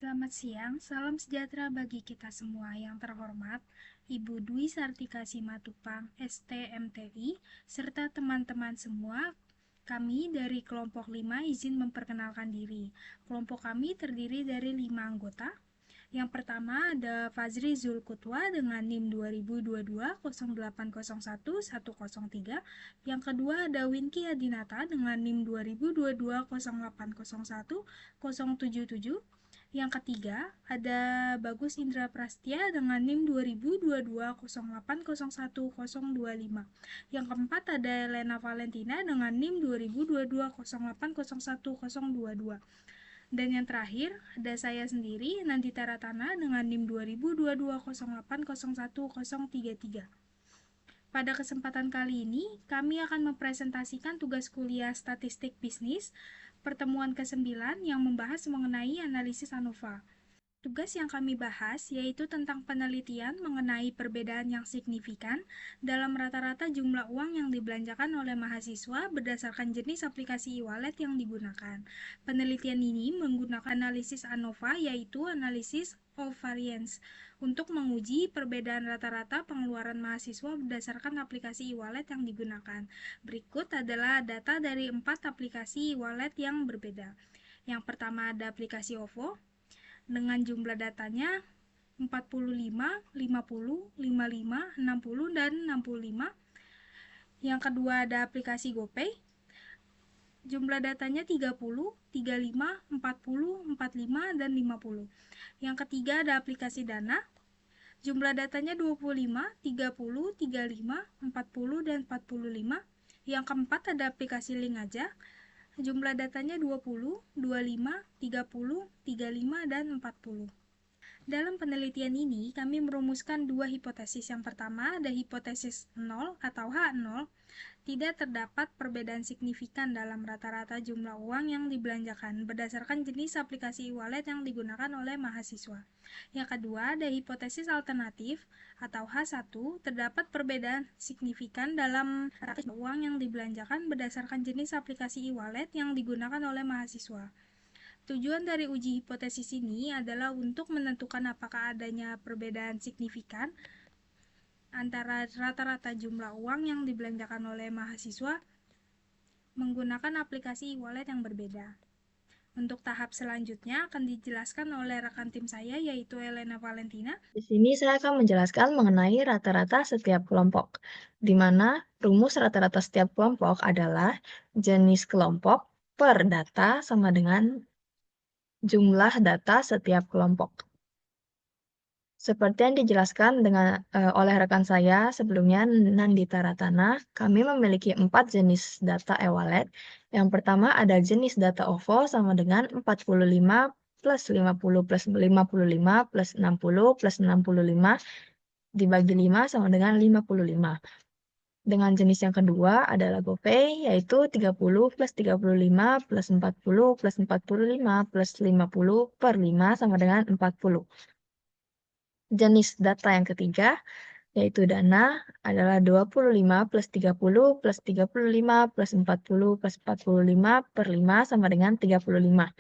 Selamat siang, salam sejahtera bagi kita semua yang terhormat, Ibu Dwi Sartika Simatupang, STMTI, serta teman-teman semua. Kami dari kelompok 5 izin memperkenalkan diri. Kelompok kami terdiri dari 5 anggota. Yang pertama ada Fazri Zulkutwa dengan NIM 2022-0801-103. Yang kedua ada Winky Adinata dengan NIM 2022-0801-077. Yang ketiga, ada Bagus Indra Prastia dengan NIM 2022-0801-025. Yang keempat, ada Elena Valentina dengan NIM 2022-0801-022. Dan yang terakhir, ada saya sendiri, Nandita Ratana dengan NIM 2022-0801-033. Pada kesempatan kali ini, kami akan mempresentasikan tugas kuliah Statistik Bisnis, pertemuan ke-9 yang membahas mengenai analisis ANOVA. Tugas yang kami bahas yaitu tentang penelitian mengenai perbedaan yang signifikan dalam rata-rata jumlah uang yang dibelanjakan oleh mahasiswa berdasarkan jenis aplikasi e-wallet yang digunakan. Penelitian ini menggunakan analisis ANOVA yaitu analisis of variance untuk menguji perbedaan rata-rata pengeluaran mahasiswa berdasarkan aplikasi e-wallet yang digunakan. Berikut adalah data dari 4 aplikasi e-wallet yang berbeda. Yang pertama ada aplikasi OVO dengan jumlah datanya 45, 50, 55, 60, dan 65. Yang kedua ada aplikasi GoPay. Jumlah datanya 30, 35, 40, 45, dan 50. Yang ketiga ada aplikasi Dana. Jumlah datanya 25, 30, 35, 40, dan 45. Yang keempat ada aplikasi Link Aja. Jumlah datanya 20, 25, 30, 35, dan 40. Dalam penelitian ini, kami merumuskan dua hipotesis. Yang pertama, ada hipotesis 0 atau H0, tidak terdapat perbedaan signifikan dalam rata-rata jumlah uang yang dibelanjakan berdasarkan jenis aplikasi e-wallet yang digunakan oleh mahasiswa. Yang kedua, ada hipotesis alternatif atau H1, terdapat perbedaan signifikan dalam rata-rata uang yang dibelanjakan berdasarkan jenis aplikasi e-wallet yang digunakan oleh mahasiswa. Tujuan dari uji hipotesis ini adalah untuk menentukan apakah adanya perbedaan signifikan antara rata-rata jumlah uang yang dibelanjakan oleh mahasiswa menggunakan aplikasi e-wallet yang berbeda. Untuk tahap selanjutnya akan dijelaskan oleh rekan tim saya yaitu Elena Valentina. Di sini saya akan menjelaskan mengenai rata-rata setiap kelompok, di mana rumus rata-rata setiap kelompok adalah jenis kelompok per data sama dengan jumlah data setiap kelompok. Seperti yang dijelaskan oleh rekan saya sebelumnya, Nandita Ratana, kami memiliki 4 jenis data e-wallet. Yang pertama ada jenis data OVO sama dengan 45 plus 50 plus 55 plus 60 plus 65 dibagi 5 sama dengan 55. Dengan jenis yang kedua adalah GoPay, yaitu 30 plus 35 plus 40 plus 45 plus 50 per 5 sama dengan 40. Jenis data yang ketiga, yaitu Dana, adalah 25 plus 30 plus 35 plus 40 plus 45 per 5 sama dengan 35.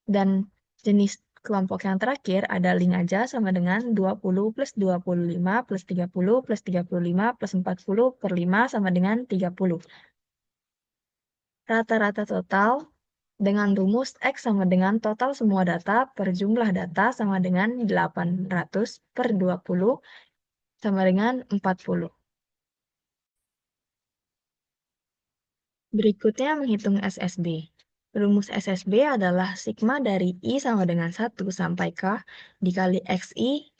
Dan jenis kelompok yang terakhir ada Link Aja sama dengan 20 plus 25 plus 30 plus 35 plus 40 per 5 sama dengan 30. Rata-rata total dengan rumus X sama dengan total semua data per jumlah data sama dengan 800 per 20 sama dengan 40. Berikutnya menghitung SSB. Rumus SSB adalah sigma dari I sama dengan 1 sampai K dikali XI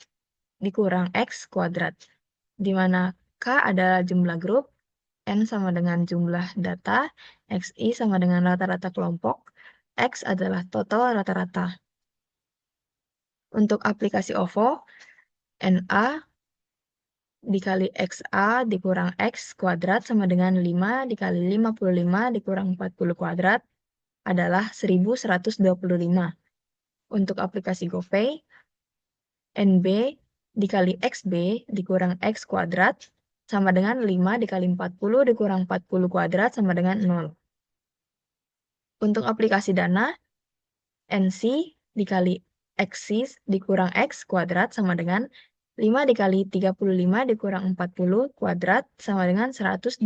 dikurang X kuadrat, di mana K adalah jumlah grup, N sama dengan jumlah data, XI sama dengan rata-rata kelompok, X adalah total rata-rata. Untuk aplikasi OVO, NA dikali XA dikurang X kuadrat sama dengan 5 dikali 55 dikurang 40 kuadrat adalah 1125. Untuk aplikasi GoPay, NB dikali XB dikurang X kuadrat sama dengan 5 dikali 40 dikurang 40 kuadrat sama dengan 0. Untuk aplikasi Dana, NC dikali X dikurang X kuadrat sama dengan 5 dikali 35 dikurang 40 kuadrat sama dengan 125.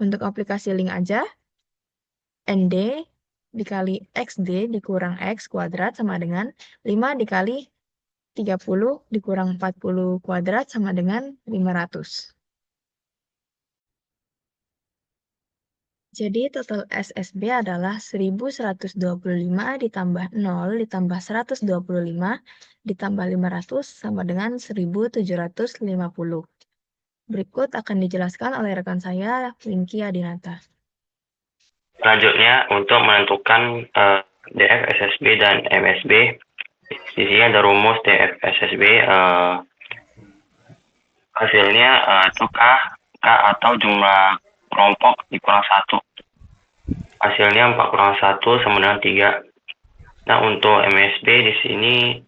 Untuk aplikasi link aja, ND dikali XD dikurang X kuadrat sama dengan 5 dikali 30 dikurang 40 kuadrat sama dengan 500. Jadi total SSB adalah 1125 ditambah 0 ditambah 125 ditambah 500 sama dengan 1750. Berikut akan dijelaskan oleh rekan saya, Winky Adinata. Selanjutnya, untuk menentukan DF, SSB, dan MSB, di sini ada rumus DF, SSB, hasilnya itu K atau jumlah kelompok dikurang 1. Hasilnya 4 kurang 1 sama dengan 3. Nah, untuk MSB di sini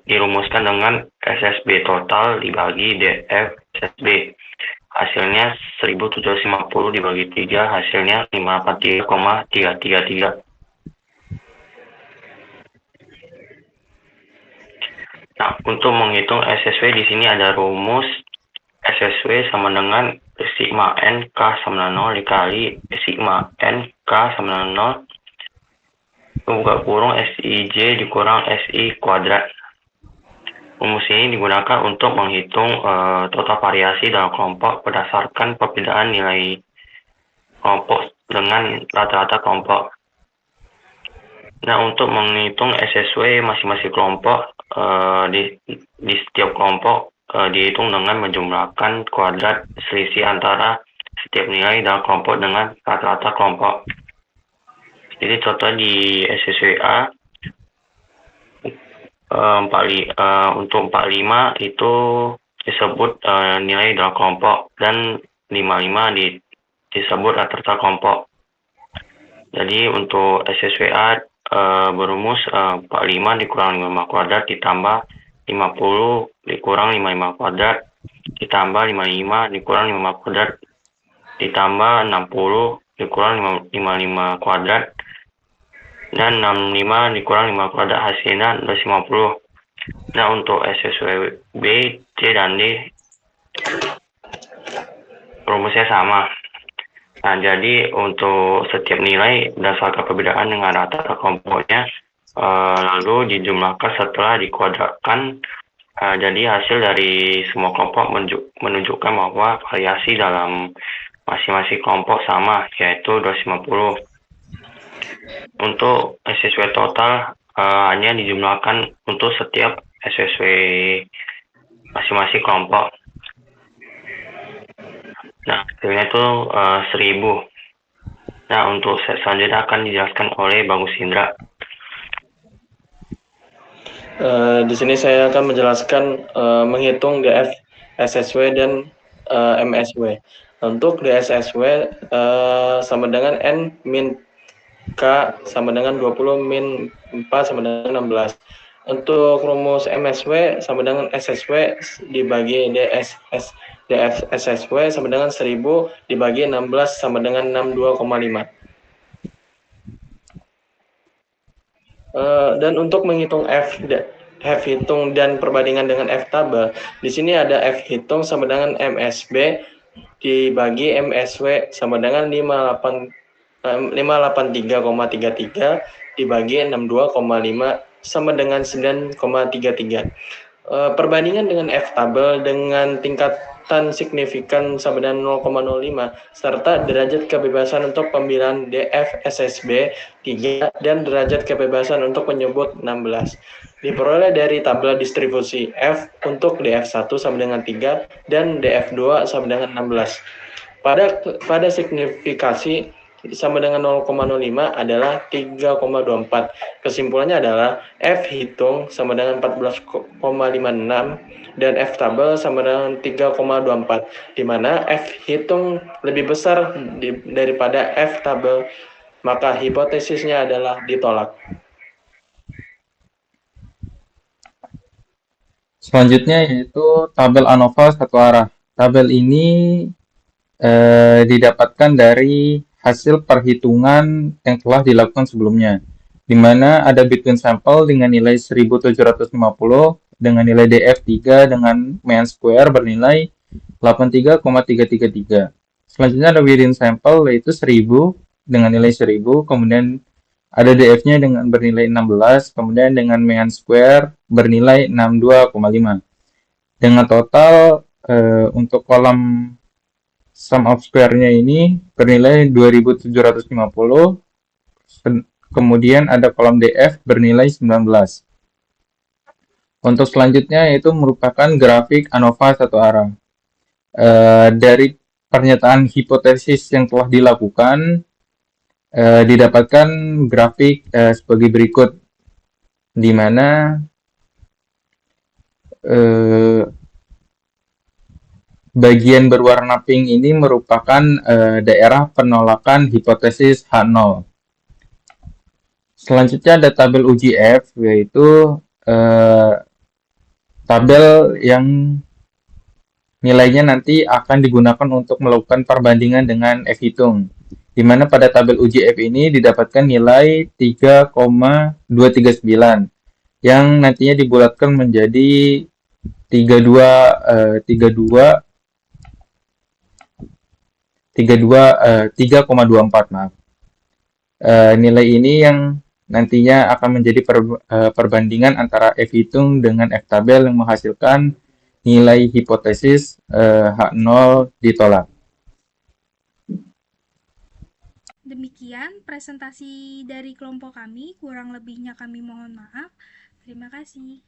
dirumuskan dengan SSB total dibagi DF SSB. Hasilnya 1750 dibagi 3, hasilnya 583,333. Nah, untuk menghitung SSW di sini ada rumus SSW sama dengan sigma N K sama dengan 0 dikali sigma N K sama dengan 0 buka kurung SIJ dikurang SI kuadrat. Rumus ini digunakan untuk menghitung total variasi dalam kelompok berdasarkan perbedaan nilai kelompok dengan rata-rata kelompok. Nah, untuk menghitung SSW masing-masing kelompok di setiap kelompok dihitung dengan menjumlahkan kuadrat selisih antara setiap nilai dalam kelompok dengan rata-rata kelompok. Jadi contoh di SSWA untuk 45 itu disebut nilai dalam kelompok dan 55 disebut rata-rata kelompok. Jadi untuk SSWA berumus 45 dikurang 55 kuadrat ditambah 50 dikurang 55 kuadrat ditambah 55 dikurang 55 kuadrat ditambah 60 dikurang 55 kuadrat dan 65 dikurang 5 kuadrat hasilnya 250. Nah, untuk SSWB, C dan D rumusnya sama. Nah, jadi untuk setiap nilai berdasarkan perbedaan dengan rata-rata kelompoknya lalu dijumlahkan setelah dikuadratkan. Jadi hasil dari semua kelompok menunjukkan bahwa variasi dalam masing-masing kelompok sama, yaitu 250. Untuk SSW total hanya dijumlahkan untuk setiap SSW masing-masing kelompok. Nah, hasilnya itu 1000. Nah, untuk selanjutnya akan dijelaskan oleh Bagus Indra. Di sini saya akan menjelaskan menghitung DF, SSW, dan MSW. Untuk DSSW sama dengan N min K sama dengan 20 min 4 sama dengan 16. Untuk rumus MSW sama dengan SSW dibagi DF SSW sama dengan 1000 dibagi 16 sama dengan 62,5. Dan untuk menghitung F hitung dan perbandingan dengan F tabel, di sini ada F hitung sama dengan MSB dibagi MSW sama dengan 583,33 dibagi 62,5 sama dengan 9,33. Perbandingan dengan F tabel dengan tingkatan signifikan sama dengan 0,05 serta derajat kebebasan untuk pemilihan DF SSB 3 dan derajat kebebasan untuk menyebut 16 diperoleh dari tabel distribusi F untuk DF1 sama dengan 3 dan DF2 sama dengan 16. Pada signifikasi sama dengan 0,05 adalah 3,24. Kesimpulannya adalah F hitung sama dengan 14,56 dan F tabel sama dengan 3,24, di mana F hitung lebih besar daripada F tabel, maka hipotesisnya adalah ditolak. Selanjutnya yaitu tabel ANOVA satu arah. Tabel ini didapatkan dari hasil perhitungan yang telah dilakukan sebelumnya. di mana ada between sample dengan nilai 1750 dengan nilai DF3 dengan mean square bernilai 83,333. Selanjutnya ada within sample yaitu 1000 dengan nilai 1000, kemudian ada DF-nya dengan bernilai 16, kemudian dengan mean square bernilai 62,5. Dengan total untuk kolom sum of square-nya ini bernilai 2750, kemudian ada kolom DF bernilai 19. Untuk selanjutnya yaitu merupakan grafik ANOVA satu arah. Dari pernyataan hipotesis yang telah dilakukan, didapatkan grafik sebagai berikut, di mana bagian berwarna pink ini merupakan daerah penolakan hipotesis H0. Selanjutnya ada tabel UGF, yaitu tabel yang nilainya nanti akan digunakan untuk melakukan perbandingan dengan F-hitung, di mana pada tabel UGF ini didapatkan nilai 3,239 yang nantinya dibulatkan menjadi 3,24, maaf. Nilai ini yang nantinya akan menjadi perbandingan antara F-hitung dengan F-tabel yang menghasilkan nilai hipotesis H0 ditolak. Demikian presentasi dari kelompok kami, kurang lebihnya kami mohon maaf. Terima kasih.